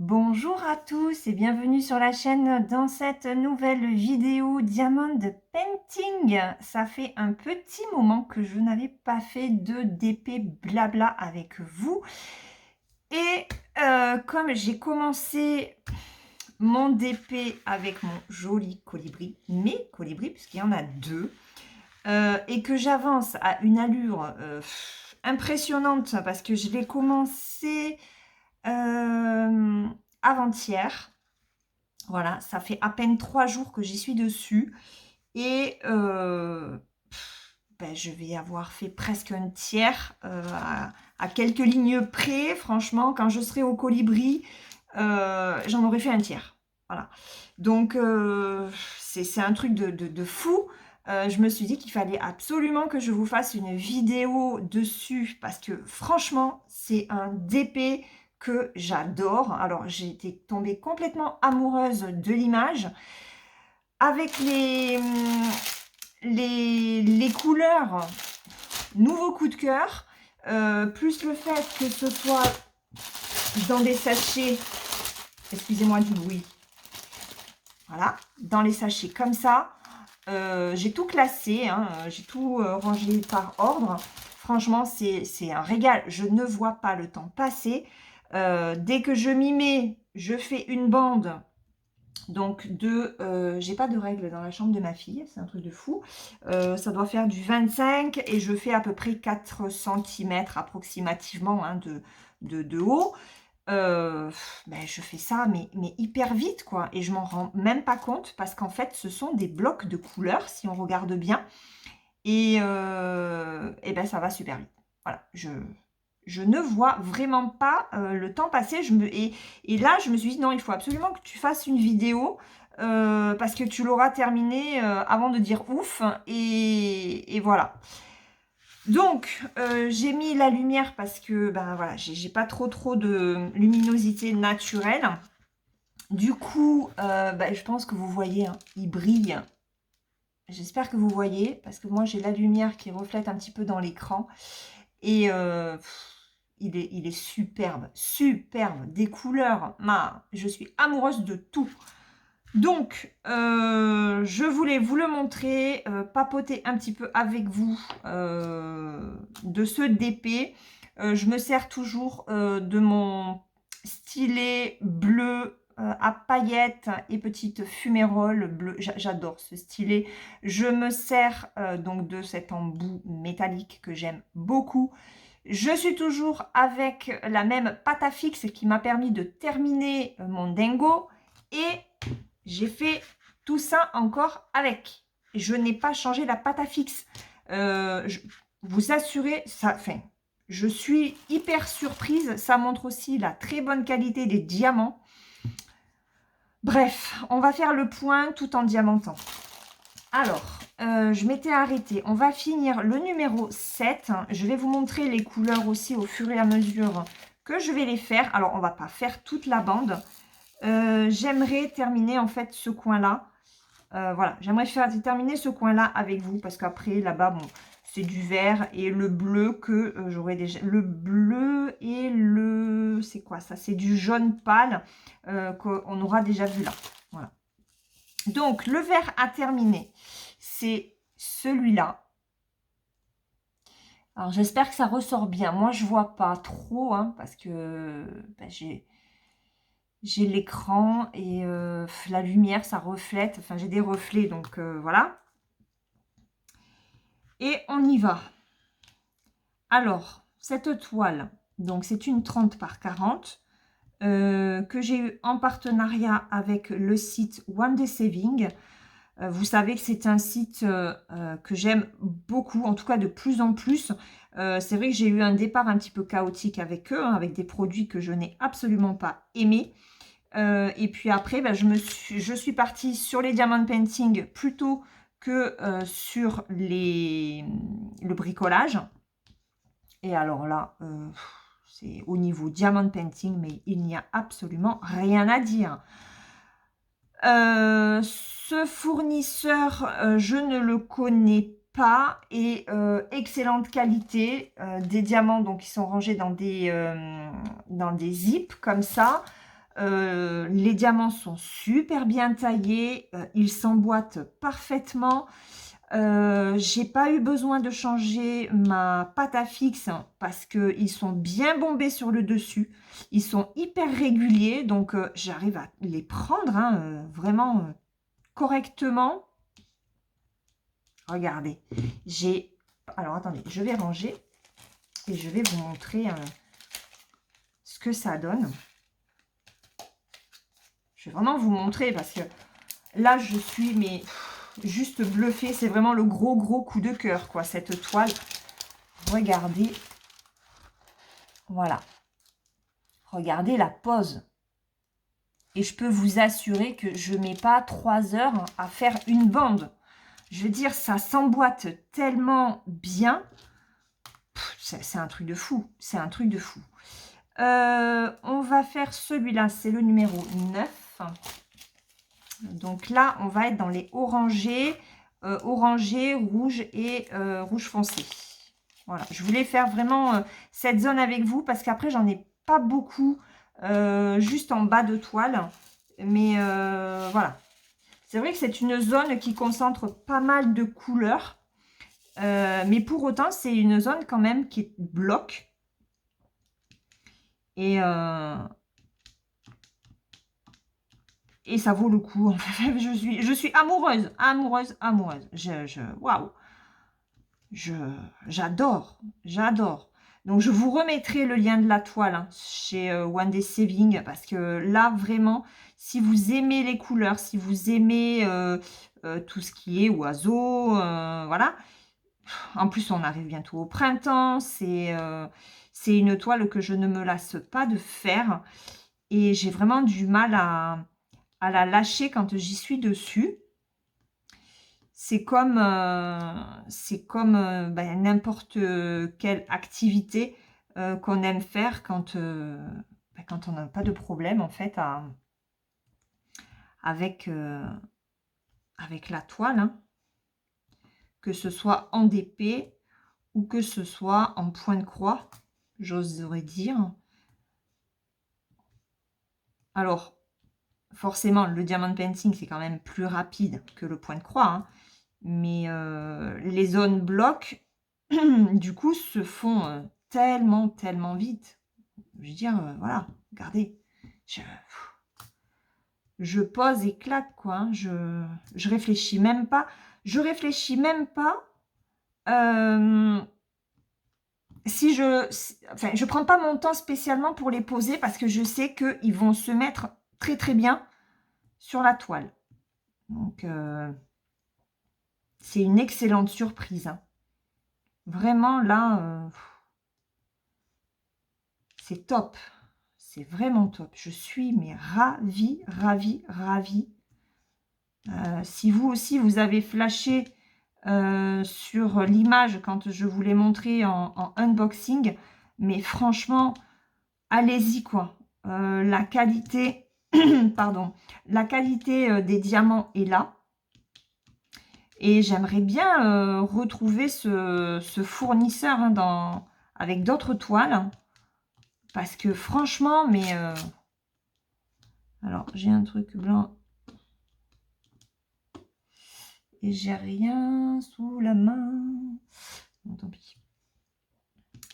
Bonjour à tous et bienvenue sur la chaîne dans cette nouvelle vidéo Diamond Painting. Ça fait un petit moment que je n'avais pas fait de DP blabla avec vous. Et comme j'ai commencé mon DP avec mon joli colibri, mes colibris, puisqu'il y en a deux, et que j'avance à une allure impressionnante parce que je l'ai commencé avant-hier. Voilà, ça fait à peine 3 jours que j'y suis dessus. Et je vais avoir fait presque un tiers à quelques lignes près. Franchement, quand je serai au colibri, j'en aurais fait un tiers. Voilà. Donc, c'est un truc de fou. Je me suis dit qu'il fallait absolument que je vous fasse une vidéo dessus parce que franchement, c'est un DP que j'adore. Alors, j'ai été tombée complètement amoureuse de l'image. Avec les couleurs, nouveau coup de cœur, plus le fait que ce soit dans des sachets, excusez-moi du bruit, voilà, dans les sachets comme ça. J'ai tout classé, hein, j'ai tout rangé par ordre. Franchement, c'est un régal. Je ne vois pas le temps passer. Dès que je m'y mets, je fais une bande. Donc, j'ai pas de règles dans la chambre de ma fille, c'est un truc de fou. Ça doit faire du 25 et je fais à peu près 4 cm approximativement hein, de haut. Je fais ça, mais hyper vite, quoi. Et je m'en rends même pas compte parce qu'en fait, ce sont des blocs de couleurs, si on regarde bien. Et ça va super vite. Voilà, je ne vois vraiment pas le temps passer. Et là, je me suis dit, non, il faut absolument que tu fasses une vidéo parce que tu l'auras terminé avant de dire ouf. Et voilà. Donc, j'ai mis la lumière parce que, ben voilà, j'ai pas trop de luminosité naturelle. Du coup, je pense que vous voyez, hein, il brille. J'espère que vous voyez, parce que moi, j'ai la lumière qui reflète un petit peu dans l'écran. Et il est superbe, superbe. Des couleurs, je suis amoureuse de tout. Donc, je voulais vous le montrer, papoter un petit peu avec vous de ce DP. Je me sers toujours de mon stylet bleu à paillettes et petite fumérole bleue. J'adore ce stylet. Je me sers donc de cet embout métallique que j'aime beaucoup. Je suis toujours avec la même pâte à fixe qui m'a permis de terminer mon dingo. Et j'ai fait tout ça encore avec. Je n'ai pas changé la pâte à fixe. Vous assurez, je suis hyper surprise. Ça montre aussi la très bonne qualité des diamants. Bref, on va faire le point tout en diamantant. Alors, je m'étais arrêtée. On va finir le numéro 7. Je vais vous montrer les couleurs aussi au fur et à mesure que je vais les faire. Alors, on ne va pas faire toute la bande. J'aimerais terminer en fait ce coin-là. Voilà, j'aimerais terminer ce coin-là avec vous parce qu'après, là-bas, bon, c'est du vert et le bleu que j'aurais déjà... Le bleu et le... C'est quoi ça? C'est du jaune pâle qu'on aura déjà vu là. Voilà. Donc, le vert à terminer, c'est celui-là. Alors, j'espère que ça ressort bien. Moi, je vois pas trop, hein, parce que j'ai l'écran et la lumière, ça reflète. Enfin, j'ai des reflets, donc voilà. Et on y va. Alors, cette toile, donc c'est une 30 par 40 que j'ai eu en partenariat avec le site One Day Saving. Vous savez que c'est un site que j'aime beaucoup, en tout cas de plus en plus. C'est vrai que j'ai eu un départ un petit peu chaotique avec eux, hein, avec des produits que je n'ai absolument pas aimés. Et puis après, je suis partie sur les diamond painting plutôt que sur le bricolage. Et alors là, c'est au niveau diamond painting, mais il n'y a absolument rien à dire. Ce fournisseur, je ne le connais pas et excellente qualité. Des diamants donc qui sont rangés dans des zips comme ça. Les diamants sont super bien taillés. Ils s'emboîtent parfaitement. J'ai pas eu besoin de changer ma pâte à fixe parce qu'ils sont bien bombés sur le dessus. Ils sont hyper réguliers, donc j'arrive à les prendre vraiment correctement. Regardez, j'ai... Alors, attendez, je vais ranger et je vais vous montrer ce que ça donne. Je vais vraiment vous montrer parce que là, je suis mais juste bluffée. C'est vraiment le gros coup de cœur, quoi, cette toile. Regardez. Voilà. Regardez la pose. Et je peux vous assurer que je ne mets pas 3 heures à faire une bande. Je veux dire, ça s'emboîte tellement bien. C'est un truc de fou. C'est un truc de fou. On va faire celui-là. C'est le numéro 9. Donc là, on va être dans les orangés, rouge et rouge foncé. Voilà, je voulais faire vraiment cette zone avec vous parce qu'après, j'en ai pas beaucoup juste en bas de toile. Mais voilà. C'est vrai que c'est une zone qui concentre pas mal de couleurs. Mais pour autant, c'est une zone quand même qui est bloc. Et ça vaut le coup. Je suis amoureuse. Waouh. J'adore. Donc, je vous remettrai le lien de la toile chez One Day Saving parce que là, vraiment, si vous aimez les couleurs, si vous aimez tout ce qui est oiseaux, voilà. En plus, on arrive bientôt au printemps. C'est une toile que je ne me lasse pas de faire. Et j'ai vraiment du mal à la lâcher quand j'y suis dessus. C'est comme ben, n'importe quelle activité qu'on aime faire quand on n'a pas de problème en fait avec la toile. Hein. Que ce soit en DP ou que ce soit en point de croix, j'oserais dire. Alors, forcément, le diamond painting, c'est quand même plus rapide que le point de croix. Hein. Mais les zones blocs, du coup, se font tellement vite. Je veux dire, voilà, regardez. Je pose et claque, quoi. Hein. Je réfléchis même pas. Je réfléchis même pas. Enfin, je prends pas mon temps spécialement pour les poser parce que je sais qu'ils vont se mettre très bien sur la toile. Donc, c'est une excellente surprise. Hein. Vraiment, là, c'est top. C'est vraiment top. Je suis mais ravie. Si vous aussi, vous avez flashé sur l'image quand je vous l'ai montré en unboxing, mais franchement, allez-y, quoi. La qualité, pardon, la qualité des diamants est là. Et j'aimerais bien retrouver ce fournisseur hein, avec d'autres toiles. Parce que franchement, mais... alors, j'ai un truc blanc. Et j'ai rien sous la main. Bon, tant pis.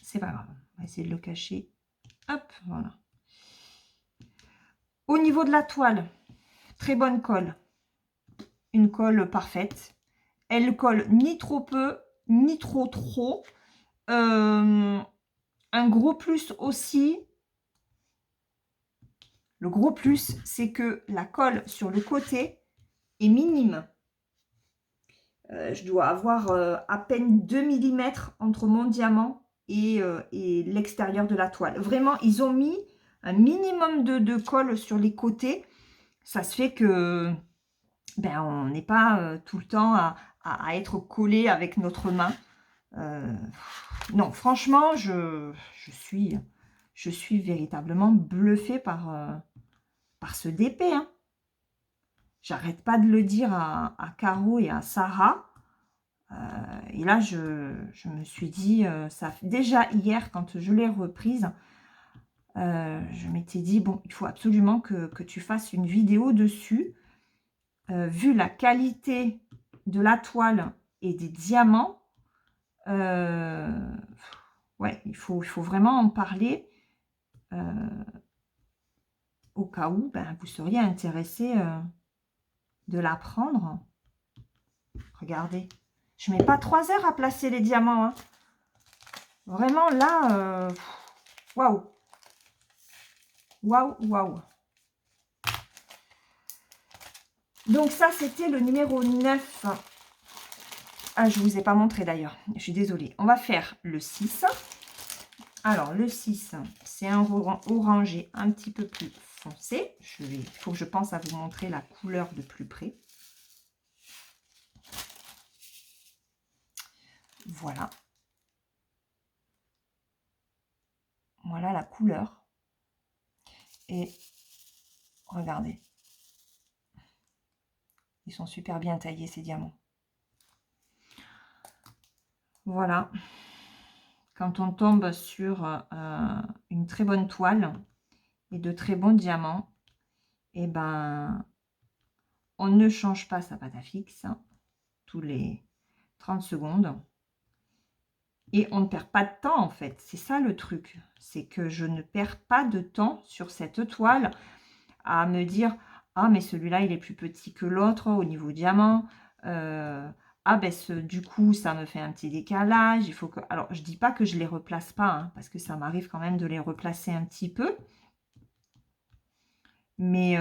C'est pas grave. On va essayer de le cacher. Hop, voilà. Au niveau de la toile, très bonne colle. Une colle parfaite. Elle colle ni trop peu, ni trop. Un gros plus aussi. Le gros plus, c'est que la colle sur le côté est minime. Je dois avoir à peine 2 mm entre mon diamant et l'extérieur de la toile. Vraiment, ils ont mis un minimum de colle sur les côtés. Ça se fait que ben, on n'est pas tout le temps à être collé avec notre main. Non, franchement, je suis véritablement bluffée par ce DP. Hein. J'arrête pas de le dire à Caro et à Sarah. Et là, je me suis dit, ça déjà hier, quand je l'ai reprise, je m'étais dit, bon, il faut absolument que tu fasses une vidéo dessus. Vu la qualité de la toile et des diamants, ouais, il faut vraiment en parler au cas où ben, vous seriez intéressé de la prendre. Regardez, je mets pas 3 heures à placer les diamants. Hein. Vraiment là, waouh, waouh, waouh. Donc ça, c'était le numéro 9. Ah, je ne vous ai pas montré d'ailleurs. Je suis désolée. On va faire le 6. Alors, le 6, c'est un orangé un petit peu plus foncé. Il faut que je pense à vous montrer la couleur de plus près. Voilà. Voilà la couleur. Et regardez. Ils sont super bien taillés, ces diamants. Voilà. Quand on tombe sur une très bonne toile et de très bons diamants, eh ben, on ne change pas sa pâte à fixe hein, tous les 30 secondes. Et on ne perd pas de temps, en fait. C'est ça le truc. C'est que je ne perds pas de temps sur cette toile à me dire « Ah, mais celui-là, il est plus petit que l'autre au niveau diamant. Ah, ben, du coup, ça me fait un petit décalage. Il faut que... » Alors, je ne dis pas que je ne les replace pas, hein, parce que ça m'arrive quand même de les replacer un petit peu. Mais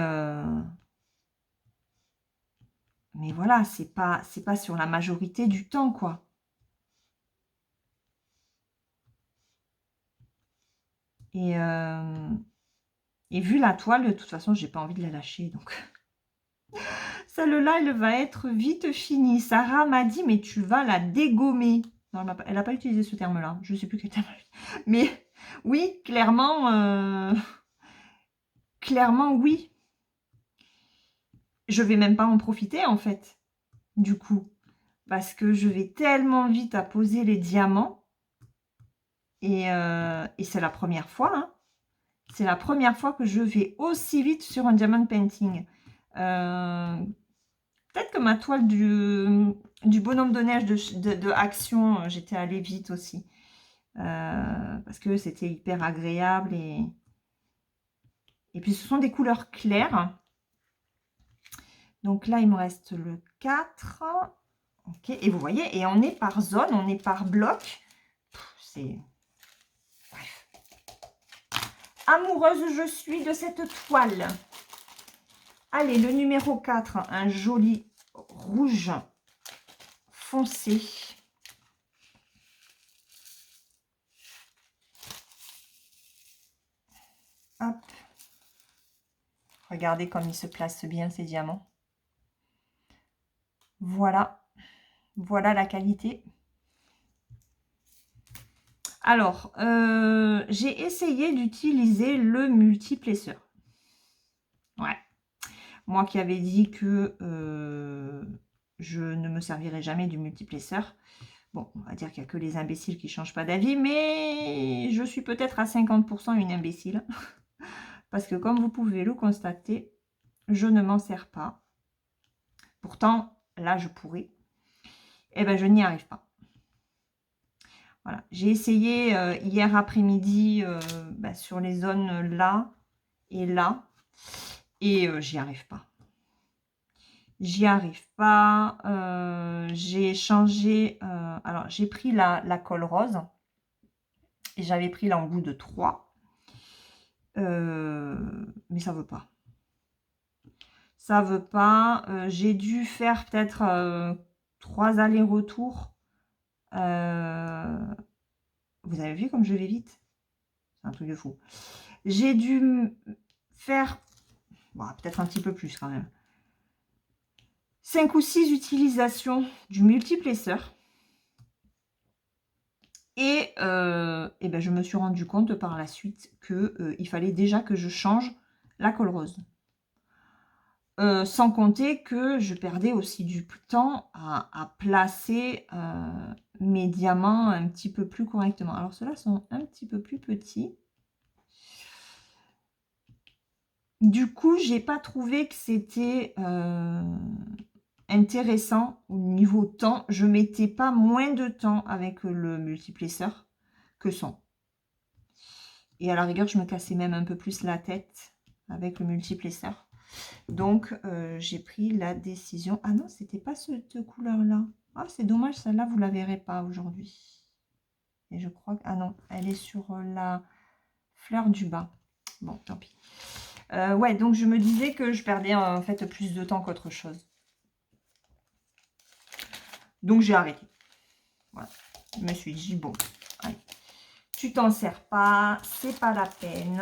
voilà, c'est pas sur la majorité du temps, quoi. Et vu la toile, de toute façon, j'ai pas envie de la lâcher. Donc, celle-là, elle va être vite finie. Sarah m'a dit, mais tu vas la dégommer. Non, elle n'a pas utilisé ce terme-là. Je ne sais plus quel terme. Mais oui, clairement, oui. Je vais même pas en profiter, en fait, du coup. Parce que je vais tellement vite à poser les diamants. Et c'est la première fois, hein. C'est la première fois que je vais aussi vite sur un diamond painting. Peut-être que ma toile du bonhomme de neige de Action, j'étais allée vite aussi. Parce que c'était hyper agréable. Et puis, ce sont des couleurs claires. Donc là, il me reste le 4. Ok, et vous voyez, et on est par zone, on est par bloc. C'est... Bref. Amoureuse je suis de cette toile. Allez, le numéro 4, un joli rouge foncé. Hop. Regardez comme il se place bien ces diamants. Voilà. Voilà la qualité. Alors, j'ai essayé d'utiliser le multiplesseur. Ouais. Moi qui avais dit que je ne me servirais jamais du multiplesseur. Bon, on va dire qu'il n'y a que les imbéciles qui ne changent pas d'avis, mais je suis peut-être à 50% une imbécile. Parce que comme vous pouvez le constater, je ne m'en sers pas. Pourtant, là, je pourrais. Eh bien, je n'y arrive pas. Voilà. J'ai essayé hier après-midi sur les zones là et là. Et j'y arrive pas. J'y arrive pas. J'ai changé. Alors, j'ai pris la colle rose. Et j'avais pris l'embout de 3. Mais ça veut pas. Ça veut pas. J'ai dû faire peut-être 3 allers-retours. Vous avez vu comme je vais vite? C'est un truc de fou. J'ai dû faire peut-être un petit peu plus quand même. 5 ou 6 utilisations du multiplesseur. Et ben, je me suis rendu compte par la suite qu'il fallait déjà que je change la colle rose. Sans compter que je perdais aussi du temps à placer mes diamants un petit peu plus correctement. Alors, ceux-là sont un petit peu plus petits. Du coup, j'ai pas trouvé que c'était intéressant au niveau temps. Je mettais pas moins de temps avec le multiplesseur que sans. Et à la rigueur, je me cassais même un peu plus la tête avec le multiplesseur. Donc, j'ai pris la décision. Ah non, c'était pas cette couleur-là. Ah, c'est dommage, celle-là, vous la verrez pas aujourd'hui. Et je crois que... Ah non, elle est sur la fleur du bas. Bon, tant pis. Ouais, donc je me disais que je perdais en fait plus de temps qu'autre chose. Donc j'ai arrêté. Voilà. Je me suis dit, bon, allez, tu t'en sers pas, c'est pas la peine.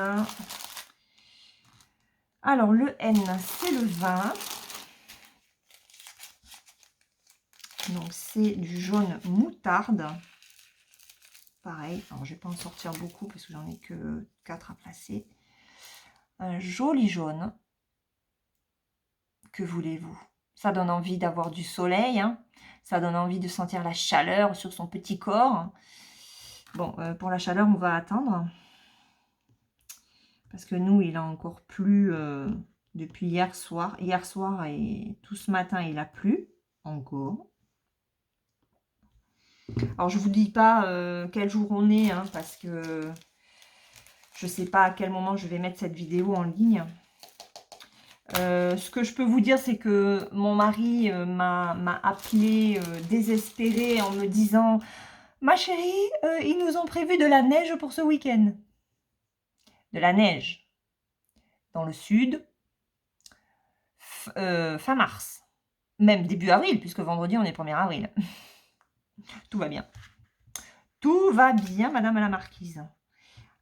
Alors le N, c'est le 20. Donc c'est du jaune moutarde. Pareil, alors je vais pas en sortir beaucoup parce que j'en ai que 4 à placer. Un joli jaune. Que voulez-vous? Ça donne envie d'avoir du soleil, hein. Ça donne envie de sentir la chaleur sur son petit corps. Bon, pour la chaleur, on va attendre. Parce que nous, il a encore plu depuis hier soir. Hier soir et tout ce matin, il a plu encore. Alors, je ne vous dis pas quel jour on est, hein, parce que je ne sais pas à quel moment je vais mettre cette vidéo en ligne. Ce que je peux vous dire, c'est que mon mari m'a appelé désespéré en me disant « Ma chérie, ils nous ont prévu de la neige pour ce week-end. » De la neige dans le sud, fin mars. Même début avril, puisque vendredi, on est 1er avril. Tout va bien. Tout va bien, madame la marquise.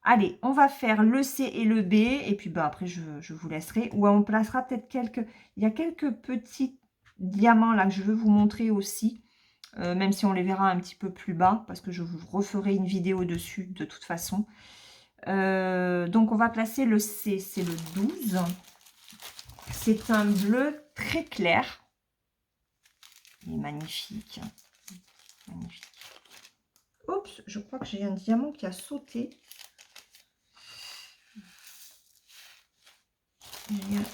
Allez, on va faire le C et le B, et puis bah, après, je vous laisserai. Ou on placera peut-être quelques... Il y a quelques petits diamants là que je veux vous montrer aussi, même si on les verra un petit peu plus bas, parce que je vous referai une vidéo dessus de toute façon. Donc, on va placer le C, c'est le 12. C'est un bleu très clair. Il est magnifique. Magnifique. Oups, je crois que j'ai un diamant qui a sauté.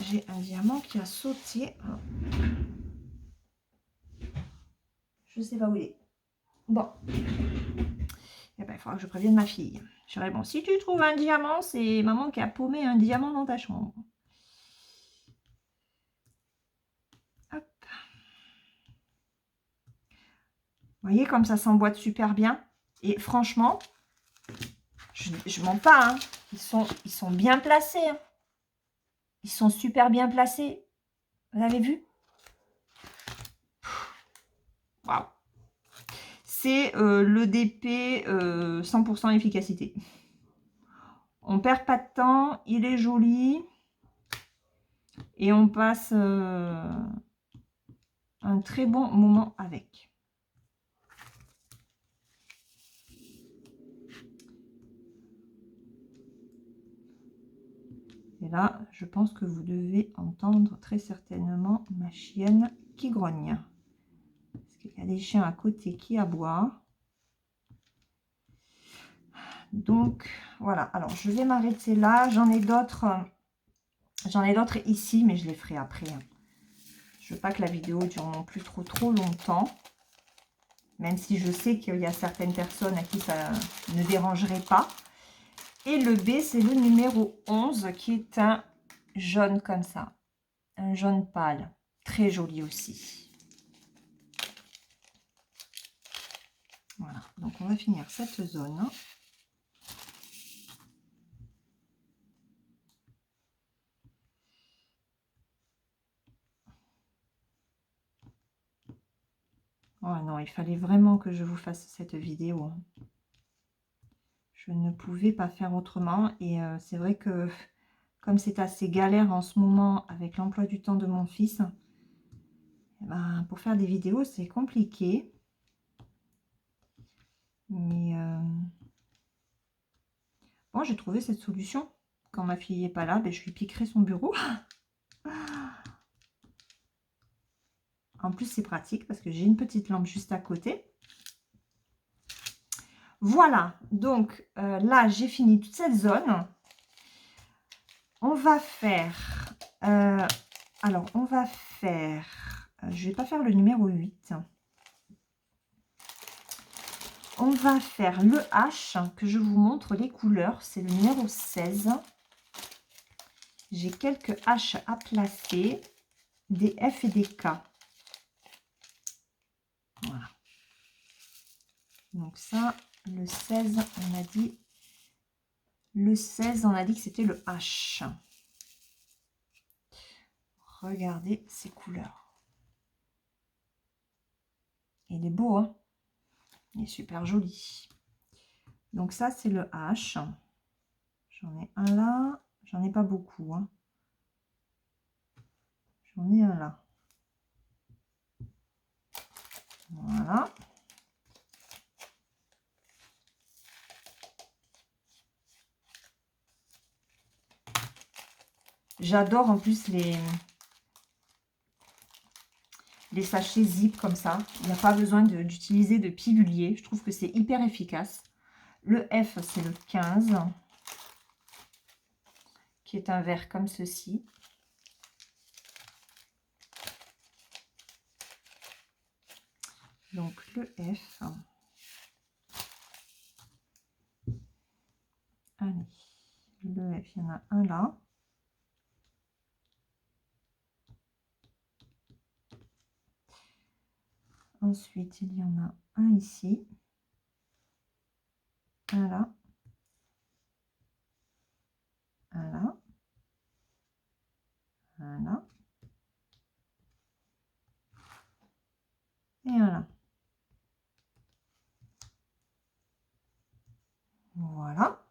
J'ai un diamant qui a sauté. Je ne sais pas où il est. Bon. Eh ben, il faudra que je prévienne ma fille. Je dirais, bon, si tu trouves un diamant, c'est maman qui a paumé un diamant dans ta chambre. Hop. Vous voyez comme ça s'emboîte super bien. Et franchement, je mens pas. Hein. Ils sont bien placés. Hein. Ils sont super bien placés. Vous avez vu? Waouh. C'est le DP 100% efficacité. On perd pas de temps, il est joli. Et on passe un très bon moment avec. Et là, je pense que vous devez entendre très certainement ma chienne qui grogne. Parce qu'il y a des chiens à côté qui aboient. Donc, voilà. Alors, je vais m'arrêter là. J'en ai d'autres ici, mais je les ferai après. Je veux pas que la vidéo dure non plus trop longtemps. Même si je sais qu'il y a certaines personnes à qui ça ne dérangerait pas. Et le B, c'est le numéro 11 qui est un jaune comme ça. Un jaune pâle. Très joli aussi. Voilà. Donc, on va finir cette zone. Oh non, il fallait vraiment que je vous fasse cette vidéo. Je ne pouvais pas faire autrement. Et c'est vrai que comme c'est assez galère en ce moment avec l'emploi du temps de mon fils, ben, pour faire des vidéos, c'est compliqué. Mais bon, j'ai trouvé cette solution. Quand ma fille n'est pas là, ben, je lui piquerai son bureau. En plus, c'est pratique parce que j'ai une petite lampe juste à côté. Voilà, donc là, j'ai fini toute cette zone. On va faire... alors, on va faire... je vais pas faire le numéro 8. On va faire le H, que je vous montre les couleurs. C'est le numéro 16. J'ai quelques H à placer, des F et des K. Voilà. Donc ça, le 16, on a dit... Le 16, on a dit que c'était le H. Regardez ces couleurs. Il est beau, hein? Il est super joli. Donc ça, c'est le H. J'en ai un là. J'en ai pas beaucoup, hein. J'en ai un là. Voilà. J'adore en plus les sachets zip comme ça. Il n'y a pas besoin d'utiliser de pilulier. Je trouve que c'est hyper efficace. Le F, c'est le 15, qui est un vert comme ceci. Donc le F. Allez, le F, il y en a un là. Ensuite, il y en a un ici. Un là. Un là. Un là. Et un là. Voilà.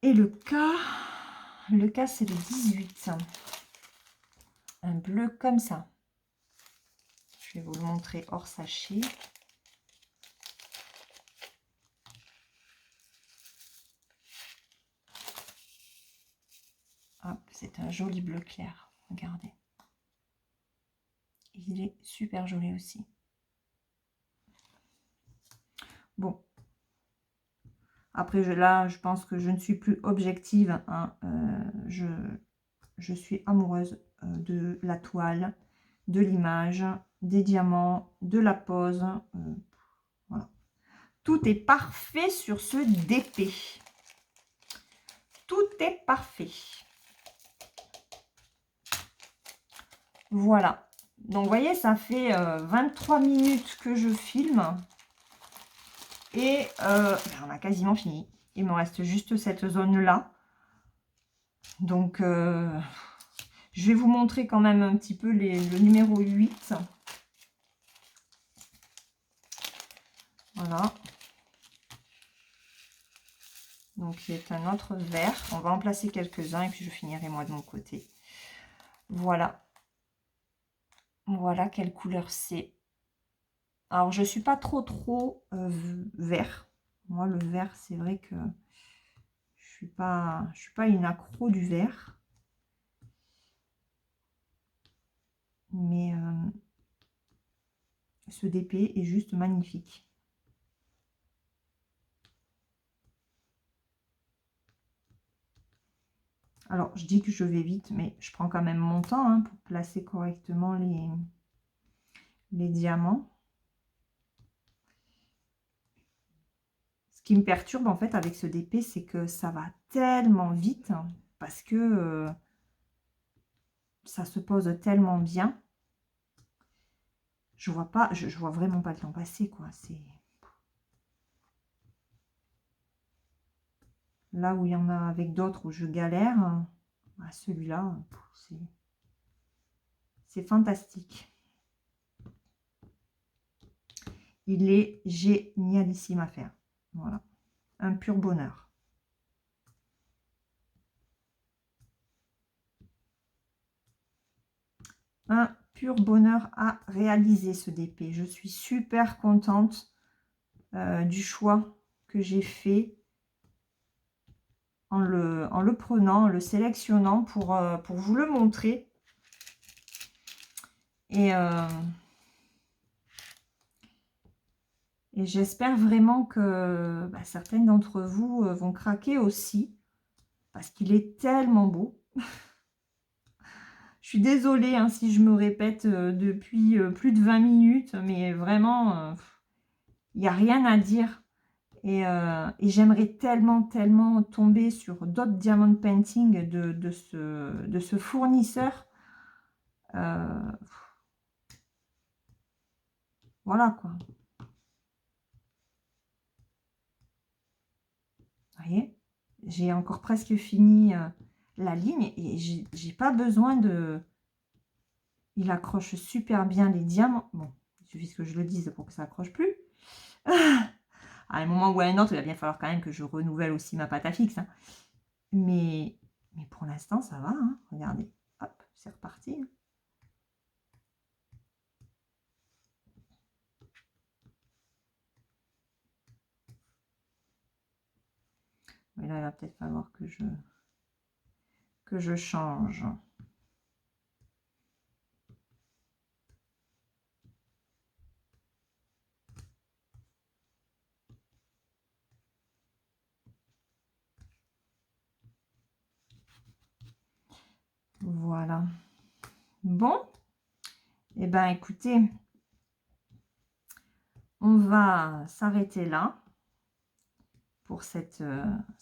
Et le K c'est le 18. Un bleu comme ça. Je vais vous le montrer hors sachet. C'est un joli bleu clair. Regardez. Il est super joli aussi. Bon. Après, là, je pense que je ne suis plus objective. Hein. Je suis amoureuse de la toile, de l'image, des diamants, de la pose. Voilà. Tout est parfait sur ce DP. Tout est parfait. Voilà. Donc, vous voyez, ça fait 23 minutes que je filme. Et on a quasiment fini. Il me reste juste cette zone-là. Donc, je vais vous montrer quand même un petit peu le numéro 8. Voilà. Donc, c'est un autre vert. On va en placer quelques-uns et puis je finirai moi de mon côté. Voilà. Voilà quelle couleur c'est. Alors, je ne suis pas trop vert. Moi, le vert, c'est vrai que je suis pas une accro du vert. Mais ce DP est juste magnifique. Alors, je dis que je vais vite, mais je prends quand même mon temps hein, pour placer correctement les diamants. Ce qui me perturbe en fait avec ce DP, c'est que ça va tellement vite hein, parce que ça se pose tellement bien. Je vois pas, je vois vraiment pas le temps passer quoi. C'est là où il y en a avec d'autres où je galère. Celui-là, c'est fantastique. Il est génialissime à faire. Voilà, un pur bonheur. Un pur bonheur à réaliser ce DP. Je suis super contente du choix que j'ai fait en le prenant, en le sélectionnant pour vous le montrer. Et j'espère vraiment que certaines d'entre vous vont craquer aussi. Parce qu'il est tellement beau. Je suis désolée hein, si je me répète depuis plus de 20 minutes. Mais vraiment, il n'y a rien à dire. Et j'aimerais tellement, tellement tomber sur d'autres diamond painting de ce fournisseur. Voilà quoi. Vous voyez, j'ai encore presque fini la ligne et j'ai pas besoin de... Il accroche super bien les diamants. Bon, il suffit que je le dise pour que ça accroche plus. À un moment ou à un autre, il va bien falloir quand même que je renouvelle aussi ma pâte à fixe. Hein. Mais pour l'instant, ça va. Hein. Regardez, hop, c'est reparti. Mais là, il va peut-être falloir que je change. Voilà. Bon. Eh bien, écoutez, on va s'arrêter là pour cette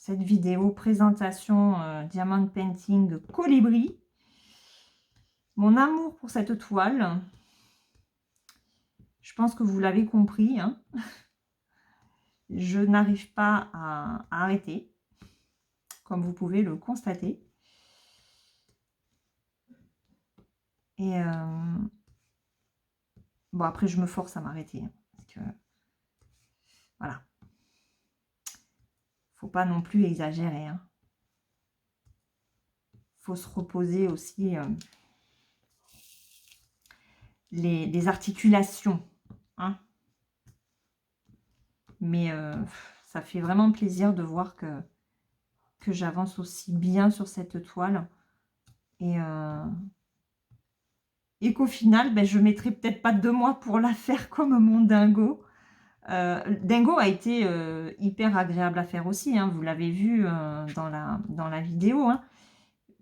vidéo présentation Diamond Painting Colibri. Mon amour pour cette toile, je pense que vous l'avez compris, hein. Je n'arrive pas à arrêter, comme vous pouvez le constater. Et bon, après, je me force à m'arrêter. Hein, parce que, voilà. Faut pas non plus exagérer. Hein. Faut se reposer aussi les articulations. Hein. Mais ça fait vraiment plaisir de voir que j'avance aussi bien sur cette toile. Et qu'au final, je ne mettrai peut-être pas 2 mois pour la faire comme mon dingo. Dingo a été hyper agréable à faire aussi, hein, vous l'avez vu dans la vidéo. Hein.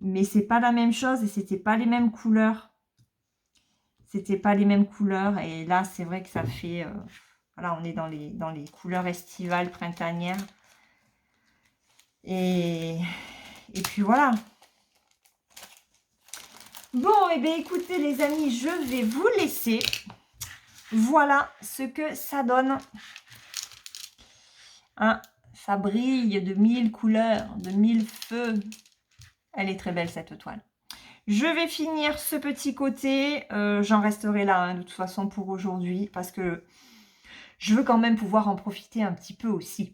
Mais c'est pas la même chose et c'était pas les mêmes couleurs. C'était pas les mêmes couleurs. Et là, c'est vrai que ça fait... voilà, on est dans les couleurs estivales, printanières. Et puis voilà. Bon, et bien écoutez les amis, je vais vous laisser. Voilà ce que ça donne. Hein, ça brille de 1000 couleurs, de 1000 feux. Elle est très belle cette toile. Je vais finir ce petit côté. J'en resterai là hein, de toute façon pour aujourd'hui. Parce que je veux quand même pouvoir en profiter un petit peu aussi.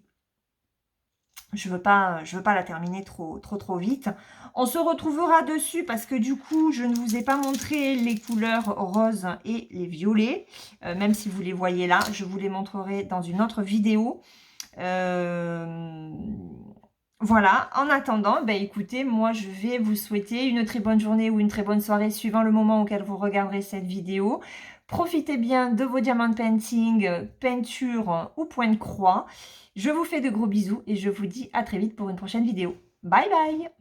Je veux pas la terminer trop vite. On se retrouvera dessus parce que du coup, je ne vous ai pas montré les couleurs roses et les violets. Même si vous les voyez là, je vous les montrerai dans une autre vidéo. Voilà, en attendant, écoutez, moi je vais vous souhaiter une très bonne journée ou une très bonne soirée suivant le moment auquel vous regarderez cette vidéo. Profitez bien de vos diamond painting, peinture ou point de croix. Je vous fais de gros bisous et je vous dis à très vite pour une prochaine vidéo. Bye bye!